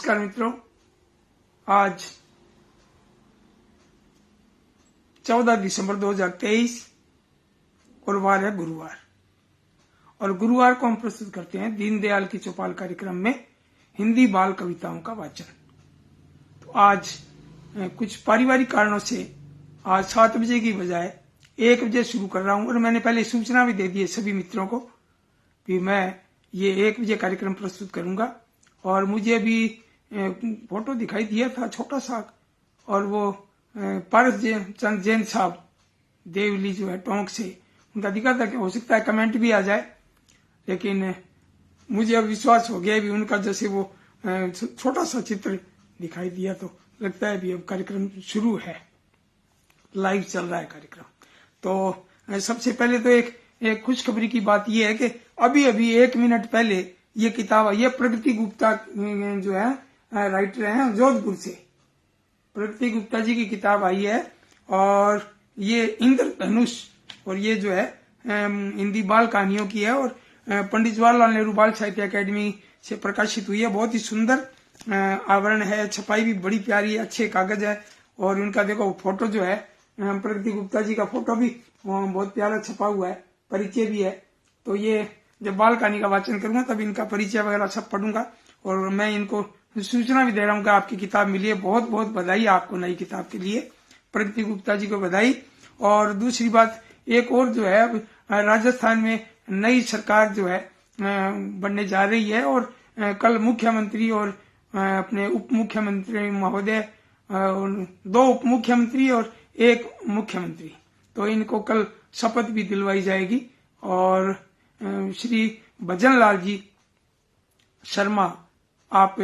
नमस्कार मित्रों, आज 14 दिसंबर 2023 और वार है गुरुवार। और गुरुवार को हम प्रस्तुत करते हैं दीनदयाल की चौपाल कार्यक्रम में हिंदी बाल कविताओं का वाचन। तो आज कुछ पारिवारिक कारणों से आज 7 बजे की बजाय 1 बजे शुरू कर रहा हूं। और मैंने पहले सूचना भी दे दी है सभी मित्रों को कि मैं ये 1 बजे कार्यक्रम प्रस्तुत करूंगा। और मुझे अभी फोटो दिखाई दिया था छोटा सा, और वो पारस चंद जैन साहब देवली जो है टोंक से, उनका दिखा था कि हो सकता है कमेंट भी आ जाए, लेकिन मुझे अब विश्वास हो गया भी उनका जैसे वो छोटा सा चित्र दिखाई दिया तो लगता है भी अब कार्यक्रम शुरू है, लाइव चल रहा है कार्यक्रम। तो सबसे पहले तो एक खुशखबरी की बात यह है कि अभी 1 मिनट पहले ये किताब, ये प्रगति गुप्ता जो है राइटर हैं जोधपुर से, प्रगति गुप्ता जी की किताब आई है। और ये इंद्रधनुष, और ये जो है हिंदी बाल कहानियों की है और पंडित जवाहरलाल नेहरू बाल साहित्य अकेडमी से प्रकाशित हुई है। बहुत ही सुंदर आवरण है, छपाई भी बड़ी प्यारी है, अच्छे कागज है। और उनका देखो फोटो जो है प्रगति गुप्ता जी का फोटो भी बहुत प्यारा छपा हुआ है, परिचय भी है। तो ये जब बाल कहानी का वाचन करूंगा तब इनका परिचय वगैरह सब पढ़ूंगा। और मैं इनको सूचना भी दे रहा हूँ कि आपकी किताब मिली है, बहुत बहुत बधाई आपको नई किताब के लिए, प्रगति गुप्ता जी को बधाई। और दूसरी बात एक और जो है, राजस्थान में नई सरकार जो है बनने जा रही है। और कल मुख्यमंत्री और अपने उप मुख्यमंत्री महोदय, 2 उप मुख्यमंत्री और 1 मुख्यमंत्री, तो इनको कल शपथ भी दिलवाई जाएगी। और श्री भजन लाल जी शर्मा आप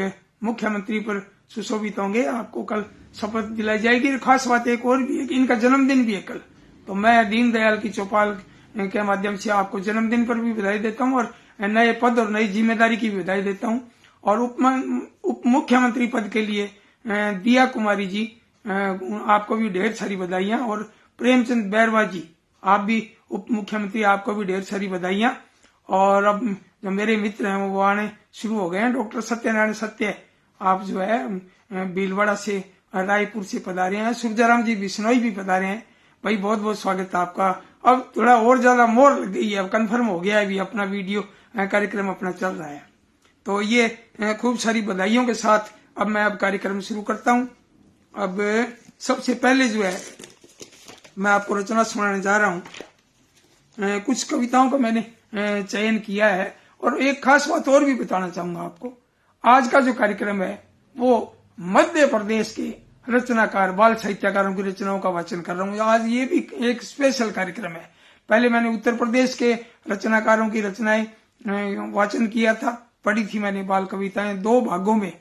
मुख्यमंत्री पर सुशोभित होंगे, आपको कल शपथ दिलाई जाएगी। खास बात एक और भी है कि इनका जन्मदिन भी है कल, तो मैं दीनदयाल की चौपाल के माध्यम से आपको जन्मदिन पर भी बधाई देता हूं और नए पद और नई जिम्मेदारी की भी बधाई देता हूं। और उप मुख्यमंत्री पद के लिए दिया कुमारी जी, आपको भी ढेर सारी बधाइयां। और प्रेमचंद बैरवा जी, आप भी उप मुख्यमंत्री, आपको भी ढेर सारी बधाइयां। और अब जो मेरे मित्र हैं वो आने शुरू हो गए हैं। डॉक्टर सत्यनारायण सत्य, आप जो है भीलवाड़ा से, रायपुर से पधारे हैं। सुरजाराम जी बिश्नोई भी पधारे हैं। भाई बहुत बहुत स्वागत है आपका। अब थोड़ा और ज्यादा मोर लग गई है, अब कन्फर्म हो गया है भी अपना वीडियो कार्यक्रम अपना चल रहा है। तो ये खूब सारी बधाइयों के साथ अब मैं कार्यक्रम शुरू करता हूँ। अब सबसे पहले जो है मैं आपको रचना सुनाने जा रहा हूँ। कुछ कविताओं को मैंने चयन किया है। और एक खास बात और भी बताना चाहूंगा आपको, आज का जो कार्यक्रम है वो मध्य प्रदेश के रचनाकार बाल साहित्यकारों की रचनाओं का वाचन कर रहा हूँ। आज ये भी एक स्पेशल कार्यक्रम है। पहले मैंने उत्तर प्रदेश के रचनाकारों की रचनाएं वाचन किया था, पढ़ी थी मैंने बाल कविताएं 2 भागों में।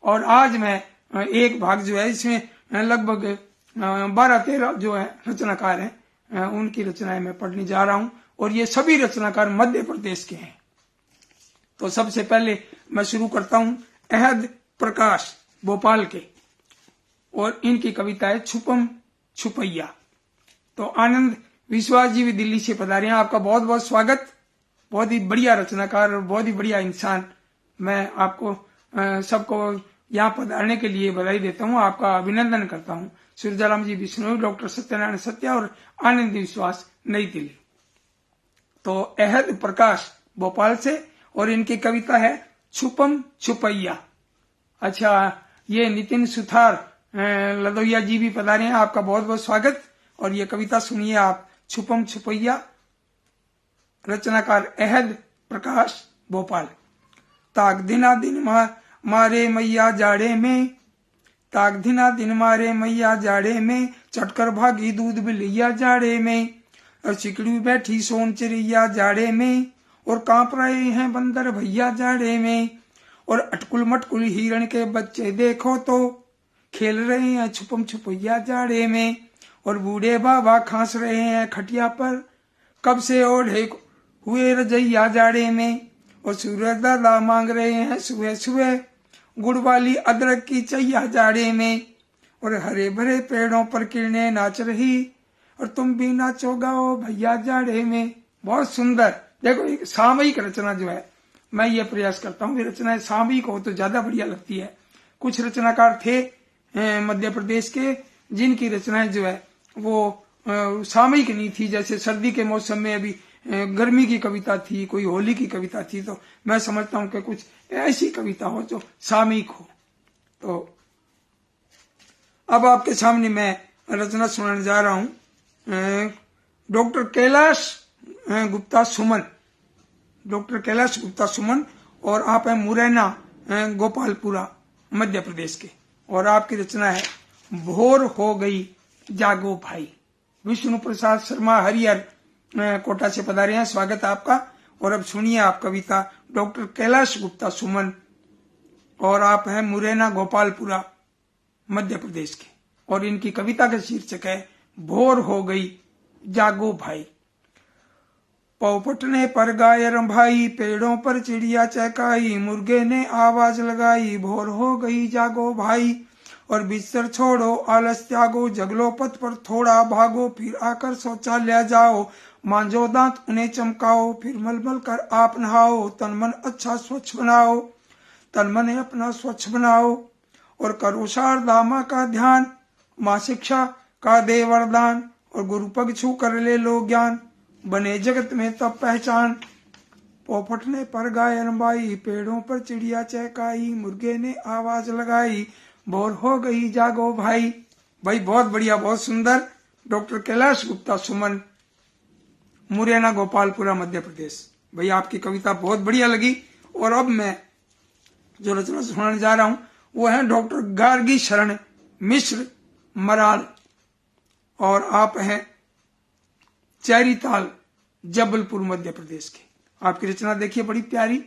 और आज मैं एक भाग जो है इसमें लगभग 12-13 जो है रचनाकार हैं उनकी रचनाएं मैं पढ़ने जा रहा हूं। और ये सभी रचनाकार मध्य प्रदेश के हैं। तो सबसे पहले मैं शुरू करता हूं अहद प्रकाश भोपाल के, और इनकी कविता है छुपम छुपैया। तो आनंद विश्वास जी भी दिल्ली से पधारे हैं, आपका बहुत बहुत स्वागत। बहुत ही बढ़िया रचनाकार और बहुत ही बढ़िया इंसान। मैं आपको सबको यहाँ पधारने के लिए बधाई देता हूँ, आपका अभिनंदन करता हूँ। सूर्यराम जी बिश्नोई, डॉक्टर सत्यनारायण सत्य और आनंद विश्वास नई दिल्ली। तो अहद प्रकाश भोपाल से, और इनकी कविता है छुपम छुपैया। अच्छा, ये नितिन सुथार लदौया जी भी पधारे हैं, आपका बहुत बहुत स्वागत। और ये कविता सुनिए आप, छुपम छुपैया, रचनाकार अहद प्रकाश भोपाल। ताक दिना दिन मारे मैया जाड़े में, ताक दिना दिन मारे मैया जाड़े में, चटकर भागी दूध बिलैया जाड़े में। और चिकड़ी बैठी सोन चिड़ैया जाड़े में, और कांप रहे हैं बंदर भैया जाड़े में। और अटकुल मटकुल हिरण के बच्चे देखो तो, खेल रहे हैं छुपम छुपैया जाड़े में। और बूढ़े बाबा खांस रहे हैं खटिया पर, कब से ओढ़े हुए रजैया जाड़े में। और सूरज दादा मांग रहे हैं सुबह सुबह, गुड़ वाली अदरक की चैया जाड़े में। और हरे भरे पेड़ों पर किरणें नाच रही, और तुम भी नाचो गाओ भैया जाड़े में। बहुत सुंदर। देखो एक सामयिक रचना जो है, मैं ये प्रयास करता हूँ कि रचनाएं सामयिक हो तो ज्यादा बढ़िया लगती है। कुछ रचनाकार थे मध्य प्रदेश के, जिनकी रचनाएं जो है वो सामयिक नहीं थी। जैसे सर्दी के मौसम में अभी गर्मी की कविता थी, कोई होली की कविता थी, तो मैं समझता हूं कि कुछ ऐसी कविता हो जो सामयिक हो। तो अब आपके सामने मैं रचना सुनाने जा रहा हूं डॉक्टर कैलाश गुप्ता सुमन, डॉक्टर कैलाश गुप्ता सुमन, और आप हैं मुरैना गोपालपुरा मध्य प्रदेश के, और आपकी रचना है भोर हो गई जागो भाई। विष्णु प्रसाद शर्मा हरिहर कोटा से पधारे हैं, स्वागत है आपका। और अब सुनिए आप कविता डॉक्टर कैलाश गुप्ता सुमन, और आप हैं मुरैना गोपालपुरा मध्य प्रदेश के, और इनकी कविता का शीर्षक है भोर हो गई जागो भाई। पौपटने पर गाय रंभाई, पेड़ों पर चिड़िया चहकाई, मुर्गे ने आवाज लगाई, भोर हो गई जागो भाई। और बिस्तर छोड़ो आलस त्यागो, जगलो पथ पर थोड़ा भागो, फिर आकर शौचालय जाओ, मांजो दांत उन्हें चमकाओ, फिर मलमल कर आप नहाओ, तन मन अच्छा स्वच्छ बनाओ, तन मन अपना स्वच्छ बनाओ। और करो शारदा माँ का ध्यान, माँ शिक्षा का दे वरदान, और गुरु पग छू कर ले लो ज्ञान, बने जगत में तब पहचान। पोपटने पर गाय रंभाई, पेड़ों पर चिड़िया चहकाई, मुर्गे ने आवाज लगाई, भोर हो गई जागो भाई। भाई बहुत बढ़िया, बहुत सुंदर। डॉक्टर कैलाश गुप्ता सुमन, मुरैना गोपालपुरा मध्य प्रदेश। भाई आपकी कविता बहुत बढ़िया लगी। और अब मैं जो रचना सुनाने जा रहा हूं वो है डॉक्टर गार्गी शरण मिश्र मराल, और आप हैं चैरीताल जबलपुर मध्य प्रदेश के। आपकी रचना देखिए बड़ी प्यारी,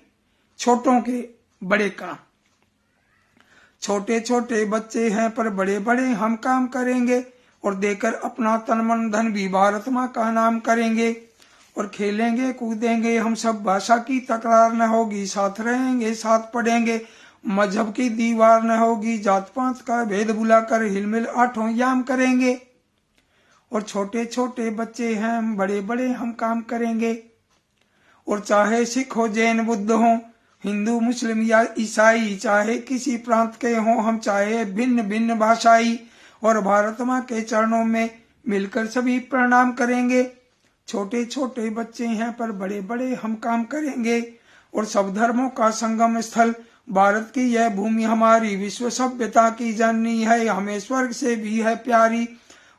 छोटों के बड़े काम। छोटे छोटे बच्चे हैं पर बड़े बड़े हम काम करेंगे, और देकर अपना तन मन धन भी भारत माँ का नाम करेंगे। और खेलेंगे कूदेंगे हम सब, भाषा की तकरार न होगी, साथ रहेंगे साथ पढ़ेंगे, मजहब की दीवार न होगी, जात पात का भेद बुलाकर हिलमिल आठों याम करेंगे। और छोटे छोटे बच्चे हैं बड़े बड़े हम काम करेंगे, और चाहे सिख हो जैन बुद्ध हो, हिंदू मुस्लिम या ईसाई, चाहे किसी प्रांत के हों हम, चाहे भिन्न भिन्न भाषाई, और भारत माँ के चरणों में मिलकर सभी प्रणाम करेंगे। छोटे छोटे बच्चे हैं पर बड़े बड़े हम काम करेंगे, और सब धर्मों का संगम स्थल भारत की यह भूमि हमारी, विश्व सभ्यता की जननी है, हमें स्वर्ग से भी है प्यारी।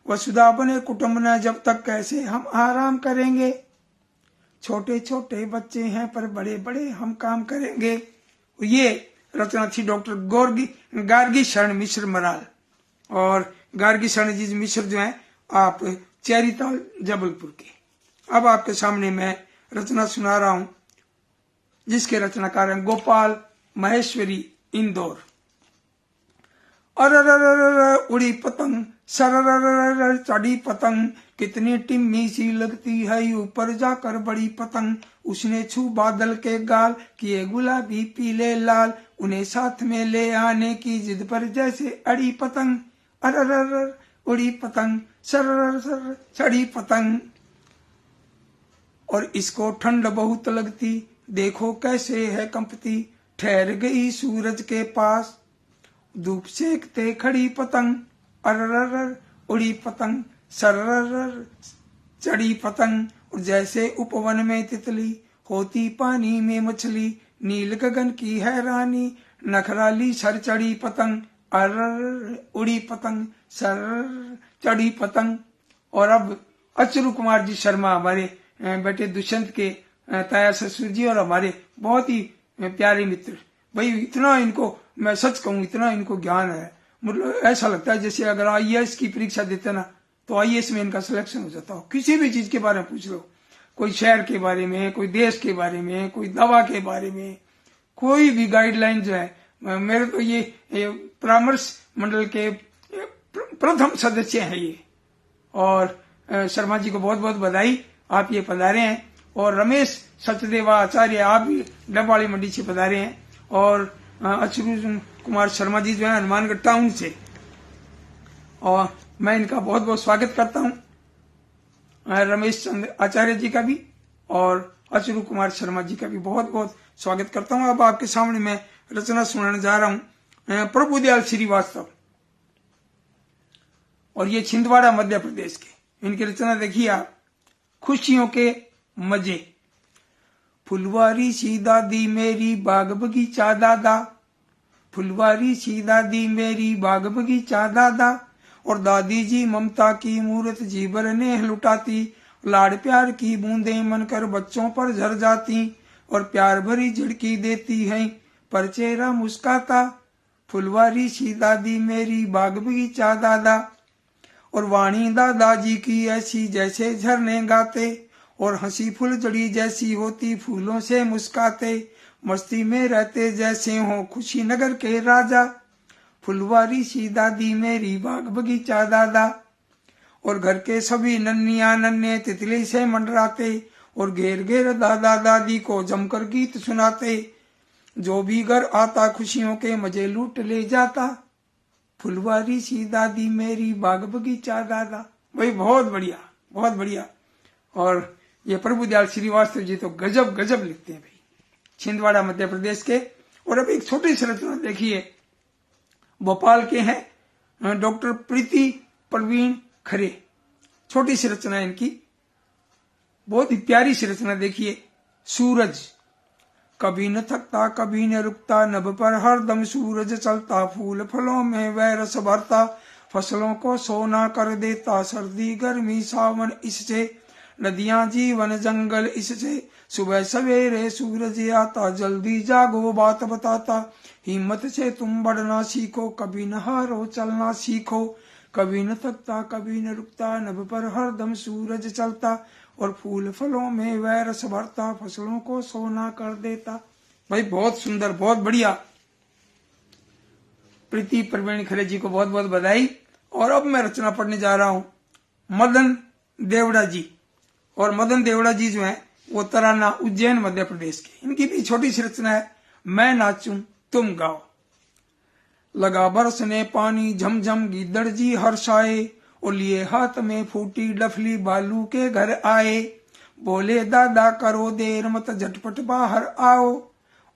वसुधा बने कुटुंब न जब तक, कैसे हम आराम करेंगे। छोटे छोटे बच्चे हैं पर बड़े बड़े हम काम करेंगे। ये रचना थी डॉक्टर गार्गी शरण मिश्र मराल, और गार्गी शरण जी मिश्र जो हैं आप चैरीताल जबलपुर के। अब आपके सामने मैं रचना सुना रहा हूं जिसके रचनाकार हैं गोपाल महेश्वरी इंदौर। अररररर उड़ी पतंग, सररररर चढ़ी पतंग, कितनी टिम्मी सी लगती है ऊपर जाकर बड़ी पतंग, उसने छू बादल के गाल, किए गुलाबी पीले लाल, उन्हें साथ में ले आने की जिद पर जैसे अड़ी पतंग। अरररर उड़ी पतंग, सरररर चढ़ी पतंग, और इसको ठंड बहुत लगती, देखो कैसे है कंपती, ठहर गई सूरज के पास, धूप सेकते खड़ी पतंग। अरररर उड़ी पतंग, सरररर चढ़ी पतंग, और जैसे उपवन में तितली, होती पानी में मछली, नील गगन की है रानी, नखराली सर चढ़ी पतंग। अररर उड़ी पतंग, सररर चढ़ी पतंग। और अब अचरू कुमार जी शर्मा, हमारे बेटे दुष्यंत के ताया ससुर जी, और हमारे बहुत ही प्यारे मित्र। भाई इतना इनको, मैं सच कहूँ, इतना इनको ज्ञान है, मतलब ऐसा लगता है जैसे अगर IAS की परीक्षा देते ना तो IAS में इनका सिलेक्शन हो जाता हो। किसी भी चीज के बारे में पूछ लो, कोई शहर के बारे में, कोई देश के बारे में, कोई दवा के बारे में, कोई भी गाइडलाइन जो है। मेरे तो ये परामर्श मंडल के प्रथम सदस्य हैं ये, और शर्मा जी को बहुत बहुत बधाई, आप ये पधारे हैं। और रमेश सचदेवा आचार्य, आप भी डबवाली मंडी से पधारे हैं। और अचरू कुमार शर्मा जी जो है हनुमानगढ़ टाउन से, और मैं इनका बहुत बहुत स्वागत करता हूं, रमेश चंद्र आचार्य जी का भी और अचरू कुमार शर्मा जी का भी बहुत बहुत स्वागत करता हूं। अब आपके सामने मैं रचना सुनाने जा रहा हूं प्रभुदयाल श्रीवास्तव, और ये छिंदवाड़ा मध्य प्रदेश के। इनकी रचना देखिए आप, खुशियों के मजे। फुलवारी सी दादी मेरी बाग बगीचा दादा, फुलवारी सी दादी मेरी बाग बगीचा दादा, और दादी जी ममता की मूरत जी भर नेह लुटाती, लाड़ प्यार की बूंदें मनकर बच्चों पर झर जाती, और प्यार भरी झिड़की देती हैं पर चेहरा मुस्काता, फुलवारी सी दादी मेरी बाग बगीचा दादा। और वाणी दादाजी की ऐसी जैसे झरने गाते, और हंसी फुलझड़ी जैसी होती फूलों से मुस्काते, मस्ती में रहते जैसे हो खुशी नगर के राजा, फुलवारी सी दादी मेरी बाग बगीचा दादा। और घर के सभी नन्निया नन्हे तितली से मंडराते, और घेर घेर दादा दादी को जमकर गीत सुनाते, जो भी घर आता खुशियों के मजे लूट ले जाता, फुलवारी सी दादी मेरी बाग बगीचा दादा। भाई बहुत बढ़िया, बहुत बढ़िया। और ये प्रभुदयाल श्रीवास्तव जी तो गजब गजब लिखते हैं भाई, छिंदवाड़ा मध्य प्रदेश के। और अब एक छोटी सी रचना देखिए, भोपाल के हैं डॉक्टर प्रीति प्रवीण खरे, छोटी सी रचना है इनकी, बहुत ही प्यारी सी रचना देखिए। सूरज, कभी न थकता कभी न रुकता, नभ पर हरदम सूरज चलता, फूल फलों में वह रस भरता, फसलों को सोना कर देता, सर्दी गर्मी सावन इससे, नदियां जीवन जंगल इससे, सुबह सवेरे सूरज आता, जल्दी जागो बात बताता, हिम्मत से तुम बढ़ना सीखो, कभी न हारो चलना सीखो, कभी न थकता कभी न रुकता, नभ पर हरदम सूरज चलता, और फूल फलों में वह रस भरता, फसलों को सोना कर देता। भाई बहुत सुंदर, बहुत बढ़िया। प्रीति प्रवीण खरे जी को बहुत बहुत बधाई। और अब मैं रचना पढ़ने जा रहा हूं मदन देवड़ा जी। और मदन देवड़ा जी जो है वो तराना उज्जैन मध्य प्रदेश के। इनकी भी छोटी सी रचना है, मैं नाचूं तुम गाओ। लगा बरसने पानी झमझम गिद्दड़ जी हर्षाए, और लिए हाथ में फूटी डफली बालू के घर आए, बोले दादा करो देर मत झटपट बाहर आओ,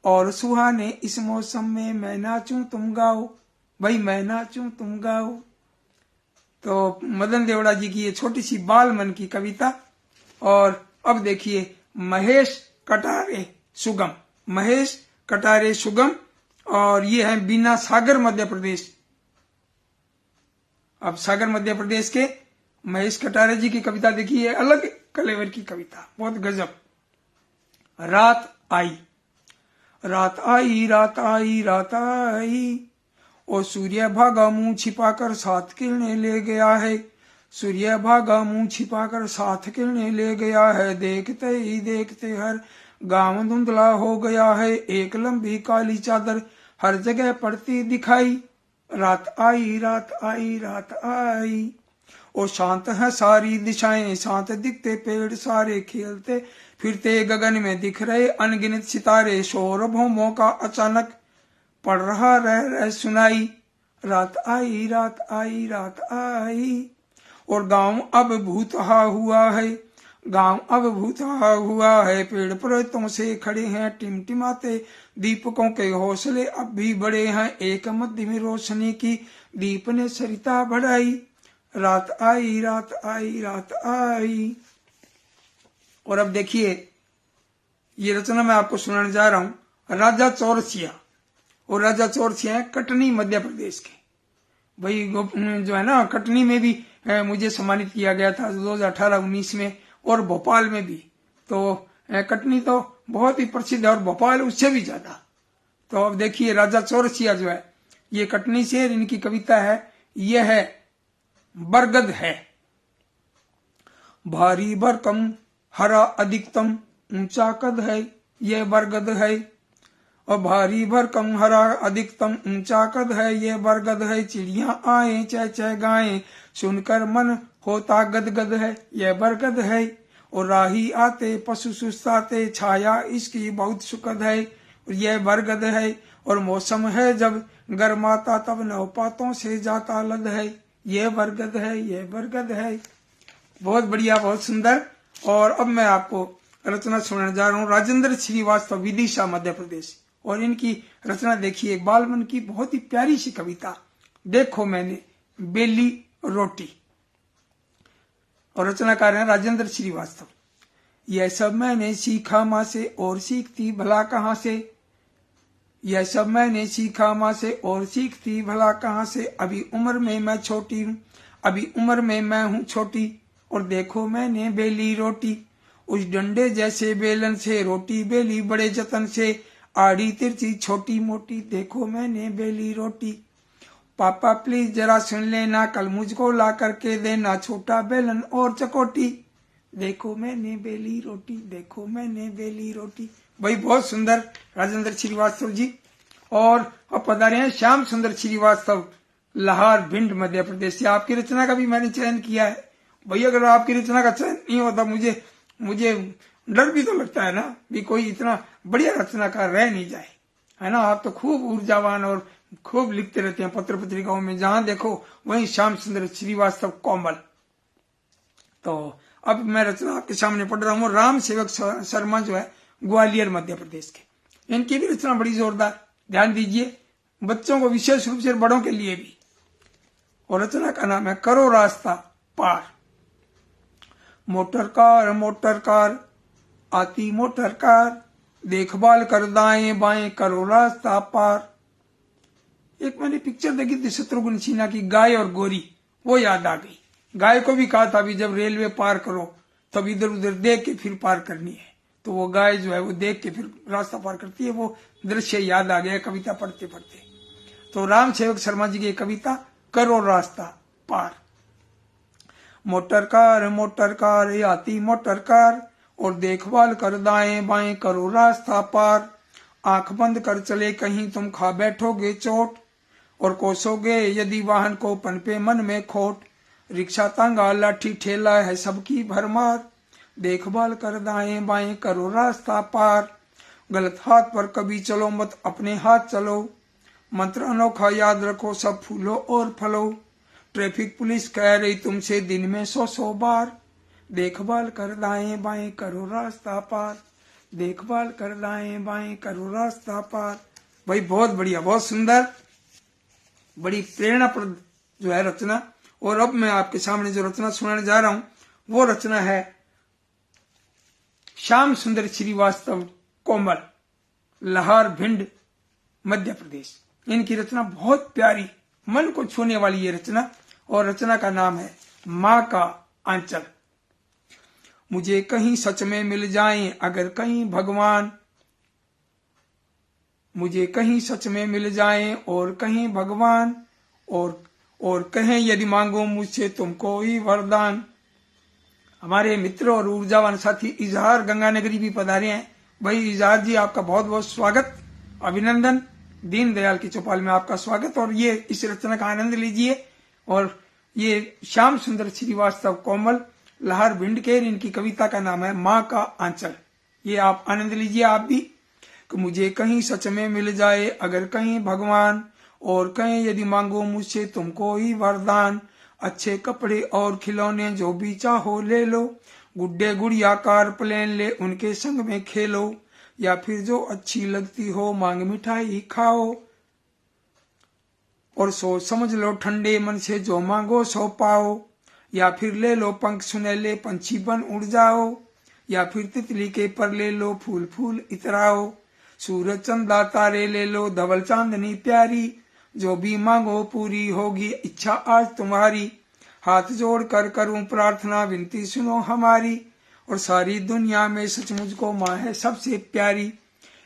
और सुहाने इस मौसम में मैं नाचूं तुम गाओ। भाई मैं नाचूं तुम गाओ। तो मदन देवड़ा जी की ये छोटी सी बाल मन की कविता। और अब देखिए महेश कटारे सुगम, महेश कटारे सुगम, और ये है बीना सागर मध्य प्रदेश। अब सागर मध्य प्रदेश के महेश कटारे जी की कविता देखिए, अलग कलेवर की कविता, बहुत गजब। रात आई, रात आई रात आई रात आई, और सूर्य भागा मुंह छिपाकर साथ किरणें ले गया है, सूर्य भागा मुंह छिपाकर साथ किरणें ले गया है, देखते ही देखते हर गांव धुंधला हो गया है, एक लंबी काली चादर हर जगह पड़ती दिखाई, रात आई रात आई रात आई, और शांत है सारी दिशाएं, शांत दिखते पेड़ सारे, खेलते फिरते गगन में दिख रहे अनगिनत सितारे, शोर भौमों का अचानक पड़ रहा रह सुनाई, रात आई रात आई रात आई, और गांव अब भूतहा हुआ है, गांव अब भूतहा हुआ है, पेड़ पर्वतों से खड़े हैं टिमटिमाते दीपकों के हौसले अब भी बड़े हैं, एक मध्यम रोशनी की दीप ने सरिता बढ़ाई, रात आई रात आई रात आई। और अब देखिए ये रचना मैं आपको सुनाने जा रहा हूं, राजा चौरसिया। और राजा चौरसिया है कटनी मध्य प्रदेश के। भाई जो है ना, कटनी में भी मुझे सम्मानित किया गया था 2018-19 में, और भोपाल में भी। तो कटनी तो बहुत ही प्रसिद्ध है और भोपाल उससे भी ज्यादा। तो अब देखिए राजा चौरसिया जो है ये कटनी से, इनकी कविता है, यह है बरगद है। भारी भरकम हरा अधिकतम ऊंचा कद है, यह बरगद है, और भारी भरकम हरा अधिकतम ऊंचा कद है, ये बरगद है, चिड़िया आए चह चह गाएं, सुनकर मन होता गदगद है, यह बरगद है, और राही आते पशु सुस्ताते, छाया इसकी बहुत सुखद है, यह बरगद है, और मौसम है जब गर्माता तब नवपातों से जाता लद है, यह बरगद है, यह बरगद है। बहुत बढ़िया, बहुत सुंदर। और अब मैं आपको रचना सुनाने जा रहा हूँ राजेंद्र श्रीवास्तव, विदिशा मध्य प्रदेश। और इनकी रचना देखिए, बालमन की बहुत ही प्यारी सी कविता, देखो मैंने बेली रोटी, और रचनाकार हैं राजेंद्र श्रीवास्तव। यह सब मैंने सीखा माँ से और सीखती भला कहाँ से, यह सब मैंने सीखा माँ से और सीखती भला कहाँ से, अभी उम्र में मैं छोटी हूँ, अभी उम्र में मैं हूँ छोटी, और देखो मैंने बेली रोटी, उस डंडे जैसे बेलन से रोटी बेली बड़े जतन से, आड़ी तिरछी छोटी मोटी, देखो मैंने बेली रोटी। पापा प्लीज जरा सुन लेना, कल मुझको ला करके देना छोटा बेलन और चकोटी, देखो मैंने बेली रोटी, देखो मैंने बेली रोटी। भाई बहुत सुंदर राजेंद्र श्रीवास्तव जी। और अब पधारे हैं श्याम सुंदर श्रीवास्तव, लाहौर भिंड मध्य प्रदेश से। आपकी रचना का भी मैंने चयन किया है। भैया अगर आपकी रचना का चयन नहीं होता मुझे डर भी तो लगता है ना, भी कोई इतना बढ़िया रचनाकार रह नहीं जाए, है ना। आप तो खूब ऊर्जावान और खूब लिखते रहते हैं पत्र पत्रिकाओं में, जहां देखो वहीं श्याम सुंदर श्रीवास्तव कोमल। तो अब मैं रचना आपके सामने पढ़ रहा हूँ। राम सेवक शर्मा जो है ग्वालियर मध्य प्रदेश के, इनकी भी रचना बड़ी जोरदार, ध्यान दीजिए, बच्चों को विशेष रूप से, बड़ों के लिए भी। और रचना का नाम है करो रास्ता पार। मोटर कार आती मोटर कार, देखभाल कर दाएं बाएं करो रास्ता पार। एक मैंने पिक्चर देखी थी शत्रुघ्न सिन्हा की, गाय और गोरी, वो याद आ गई। गाय को भी कहा था भी जब रेलवे पार करो तब इधर उधर देख के फिर पार करनी है, तो वो गाय जो है वो देख के फिर रास्ता पार करती है। वो दृश्य याद आ गया कविता पढ़ते पढ़ते। तो राम सेवक शर्मा जी की कविता करो रास्ता पार। मोटर कार आती मोटर कार, और देखभाल कर दाएं बाएं करो रास्ता पार। आंख बंद कर चले कहीं तुम खा बैठोगे चोट, और कोसोगे यदि वाहन को पनपे मन में खोट। रिक्शा तांगा लाठी ठेला है सबकी भरमार, देखभाल कर दाएं बाएं करो रास्ता पार। गलत हाथ पर कभी चलो मत अपने हाथ चलो, मंत्र अनोखा याद रखो सब फूलो और फलो। ट्रैफिक पुलिस कह रही तुमसे दिन में 100 बार, देखभाल कर दाएं बाएं करो रास्ता पार, देखभाल कर दाएं बाएं करो रास्ता पार। भाई बहुत बढ़िया, बहुत सुंदर, बड़ी प्रेरणाप्रद जो है रचना। और अब मैं आपके सामने जो रचना सुनाने जा रहा हूं वो रचना है श्याम सुंदर श्रीवास्तव कोमल, लाहौर भिंड मध्य प्रदेश। इनकी रचना बहुत प्यारी, मन को छूने वाली ये रचना, और रचना का नाम है माँ का आंचल। मुझे कहीं सच में मिल जाएं अगर कहीं भगवान, मुझे कहीं सच में मिल जाएं और कहीं भगवान, और कहें यदि मांगो मुझसे तुम कोई वरदान। हमारे मित्र और ऊर्जावान साथी इजहार गंगानगरी भी पधारे हैं। भाई इजहार जी, आपका बहुत बहुत स्वागत, अभिनंदन। दीनदयाल की चौपाल में आपका स्वागत। और ये इस रचना का आनंद लीजिए। और ये श्याम सुंदर श्रीवास्तव कोमल, लाहौर भिंड के, इनकी कविता का नाम है माँ का आंचल। ये आप आनंद लीजिए आप भी। कि मुझे कहीं सच में मिल जाए अगर कहीं भगवान, और कहें यदि मांगो मुझसे तुम कोई वरदान। अच्छे कपड़े और खिलौने जो भी चाहो ले लो, गुड्डे गुड़िया कार प्लेन ले उनके संग में खेलो। या फिर जो अच्छी लगती हो मांग मिठाई खाओ, और सोच समझ लो ठंडे मन से जो मांगो सो पाओ। या फिर ले लो पंख सुनहले पंछी बन उड़ जाओ, या फिर तितली के पर ले लो फूल फूल इतराओ। सूरज चंदा तारे ले लो धवल चांदनी प्यारी, जो भी मांगो पूरी होगी इच्छा आज तुम्हारी। हाथ जोड़ कर करूं प्रार्थना विनती सुनो हमारी, और सारी दुनिया में सचमुच को माँ है सबसे प्यारी।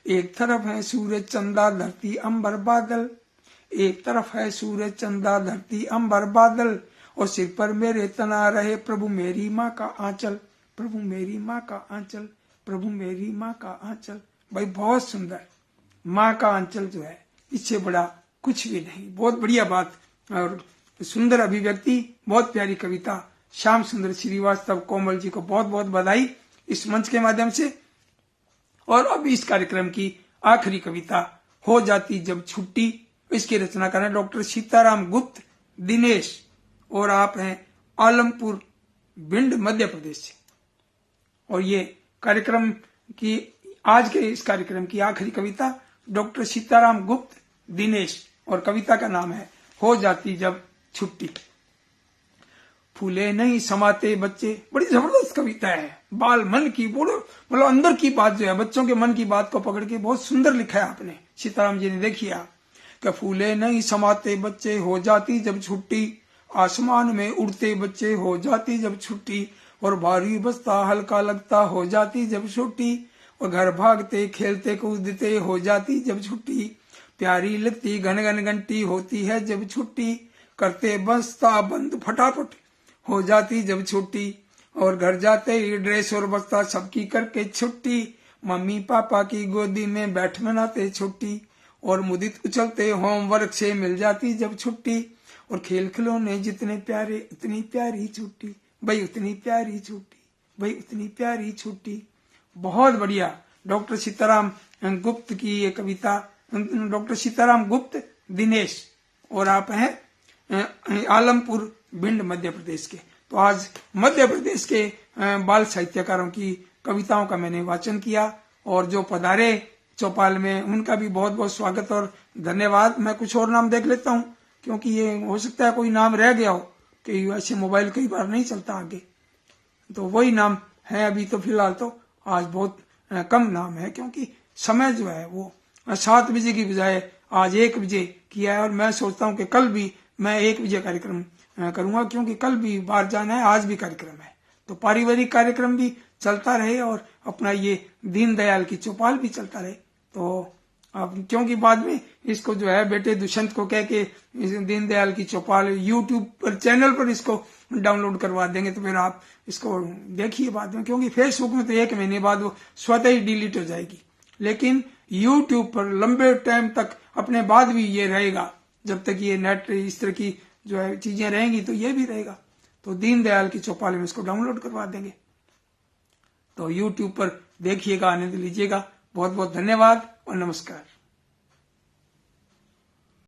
एक तरफ है सूरज चंदा धरती अंबर बादल, एक तरफ है सूरज चंदा धरती अंबर बादल, और सिर पर मेरे तना रहे प्रभु मेरी माँ का आंचल, प्रभु मेरी माँ का आंचल, प्रभु मेरी माँ का आंचल। भाई बहुत सुंदर, माँ का आंचल जो है इससे बड़ा कुछ भी नहीं। बहुत बढ़िया बात और सुंदर अभिव्यक्ति, बहुत प्यारी कविता। श्याम सुंदर श्रीवास्तव कोमल जी को बहुत बहुत बधाई इस मंच के माध्यम से। और अब इस कार्यक्रम की आखिरी कविता हो जाती जब छुट्टी, इसकी रचना करें डॉक्टर सीताराम गुप्त दिनेश, और आप हैं आलमपुर भिंड मध्य प्रदेश से। और ये कार्यक्रम की आज के इस कार्यक्रम की आखिरी कविता डॉक्टर सीताराम गुप्त दिनेश, और कविता का नाम है हो जाती जब छुट्टी। फूले नहीं समाते बच्चे, बड़ी जबरदस्त कविता है। बाल मन की बोलो, मतलब अंदर की बात जो है, बच्चों के मन की बात को पकड़ के बहुत सुंदर लिखा है आपने, सीताराम जी ने। देखिए आप, क्या फूले नहीं समाते बच्चे हो जाती जब छुट्टी, आसमान में उड़ते बच्चे हो जाती जब छुट्टी, और भारी बस्ता हल्का लगता हो जाती जब छुट्टी, और घर भागते खेलते कूदते हो जाती जब छुट्टी, प्यारी लगती घन घन घंटी होती है जब छुट्टी, करते बस्ता बंद फटाफट हो जाती जब छुट्टी, और घर जाते ही ड्रेस और बस्ता सबकी करके छुट्टी, मम्मी पापा की गोदी में बैठ मनाते छुट्टी, और मुदित उछलते होमवर्क से मिल जाती जब छुट्टी, और खेल खिलौने जितने प्यारे उतनी प्यारी छुट्टी, भाई उतनी प्यारी छुट्टी, भाई उतनी प्यारी छुट्टी। बहुत बढ़िया। डॉक्टर सीताराम गुप्त की ये कविता, डॉक्टर सीताराम गुप्त दिनेश, और आप हैं आलमपुर भिंड मध्य प्रदेश के। तो आज मध्य प्रदेश के बाल साहित्यकारों की कविताओं का मैंने वाचन किया, और जो पधारे चौपाल में उनका भी बहुत बहुत स्वागत और धन्यवाद। मैं कुछ और नाम देख लेता हूँ, क्योंकि ये हो सकता है कोई नाम रह गया हो, कि ऐसे मोबाइल कई बार नहीं चलता आगे, तो वही नाम है अभी। तो फिलहाल तो आज बहुत कम नाम है, क्योंकि समय जो है वो 7 बजे की बजाय आज 1 बजे किया है, और मैं सोचता हूँ कि कल भी मैं 1 बजे कार्यक्रम करूंगा, क्योंकि कल भी बाहर जाना है, आज भी कार्यक्रम है। तो पारिवारिक कार्यक्रम भी चलता रहे और अपना ये दीनदयाल की चौपाल भी चलता रहे। तो अब क्योंकि बाद में इसको जो है बेटे दुष्यंत को कह के दीनदयाल की चौपाल यूट्यूब पर चैनल पर इसको डाउनलोड करवा देंगे, तो फिर आप इसको देखिए बाद में, क्योंकि फेसबुक में तो 1 महीने बाद वो स्वतः ही डिलीट हो जाएगी, लेकिन यूट्यूब पर लंबे टाइम तक अपने बाद भी ये रहेगा। जब तक ये नेट इस तरह की जो है चीजें रहेंगी तो ये भी रहेगा। तो दीनदयाल की चौपाल में इसको डाउनलोड करवा देंगे, तो यूट्यूब पर देखिएगा, आनंद लीजिएगा। बहुत बहुत धन्यवाद और नमस्कार।